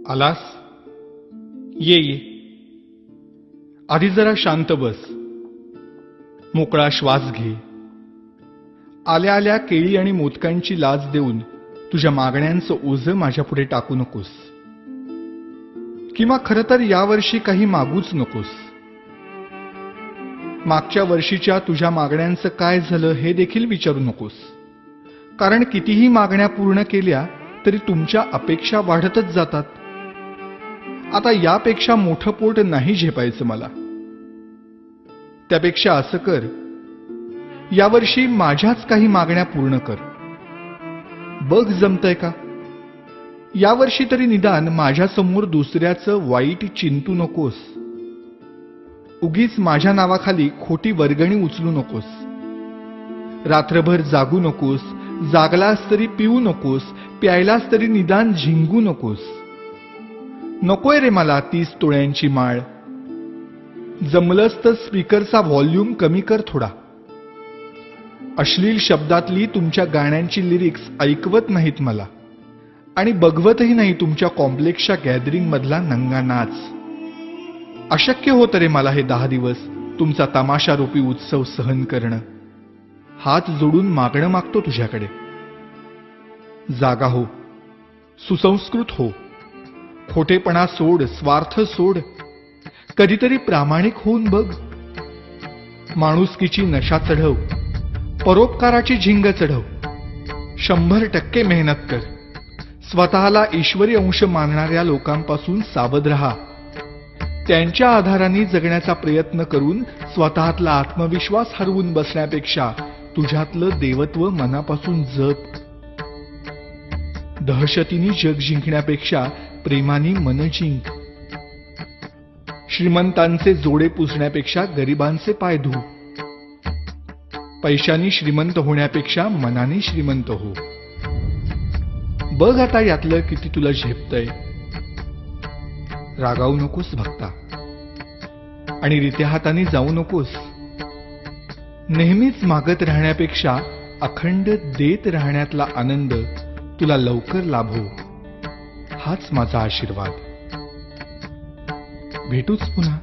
आलास? ये ये. आधी जरा शांत बस. मोकळा श्वास घे. आल्या आल्या केळी आणि मोदकांची लाच देऊन तुझ्या मागण्यांचं ओझं माझ्यापुढे टाकू नकोस. किंवा खरं तर यावर्षी काही मागूच नकोस. मागच्या वर्षीच्या तुझ्या मागण्यांचं काय झालं हे देखील विचारू नकोस. कारण कितीही मागण्या पूर्ण केल्या तरी तुमच्या अपेक्षा वाढतच जातात. आता यापेक्षा मोठं पोट नाही झेपायचं मला. त्यापेक्षा असं कर, यावर्षी माझ्याच काही मागण्या पूर्ण कर. बघ जमतंय का? यावर्षी तरी निदान माझ्यासमोर दुसऱ्याचं वाईट चिंतू नकोस. उगीच माझ्या नावाखाली खोटी वर्गणी उचलू नकोस. रात्रभर जागू नकोस. जागलास तरी पिऊ नकोस. प्यायलास तरी निदान झिंगू नकोस. नकोय रे मला 30 तोळ्यांची माळ. जमलंच तर स्पीकरचा व्हॉल्यूम कमी कर थोडा. अश्लील शब्दातली तुमच्या गाण्यांची लिरिक्स ऐकवत नाहीत मला. आणि बघवतही नाही तुमच्या कॉम्प्लेक्सच्या गॅदरिंग मधला नंगा नाच. अशक्य होतं रे मला हे 10 दिवस तुमचा तमाशारूपी उत्सव सहन करणं. हात जोडून मागणं मागतो तुझ्याकडे. जागा हो. सुसंस्कृत हो. खोटेपणा सोड. स्वार्थ सोड. कधीतरी प्रामाणिक होऊन बघ. माणुसकीची नशा चढव. परोपकाराची झिंग चढव. 100% मेहनत कर. स्वतःला ईश्वरी अंश मानणाऱ्या लोकांपासून सावध राहा. त्यांच्या आधाराने जगण्याचा प्रयत्न करून स्वतःतला आत्मविश्वास हरवून बसण्यापेक्षा तुझ्यातलं देवत्व मनापासून जप. दहशतीने जग जिंकण्यापेक्षा प्रेमाने मन जिंक. श्रीमंतांचे जोडे पुसण्यापेक्षा गरिबांचे पाय धु. पैशानी श्रीमंत होण्यापेक्षा मनाने श्रीमंत हो. बघ आता यातलं किती तुला झेपतंय. रागावू नकोस भक्ता. आणि रित्या हाताने जाऊ नकोस. नेहमीच मागत राहण्यापेक्षा अखंड देत राहण्यातला आनंद तुला लवकर लाभो. हाच माझा आशीर्वाद. भेटूच पुन्हा.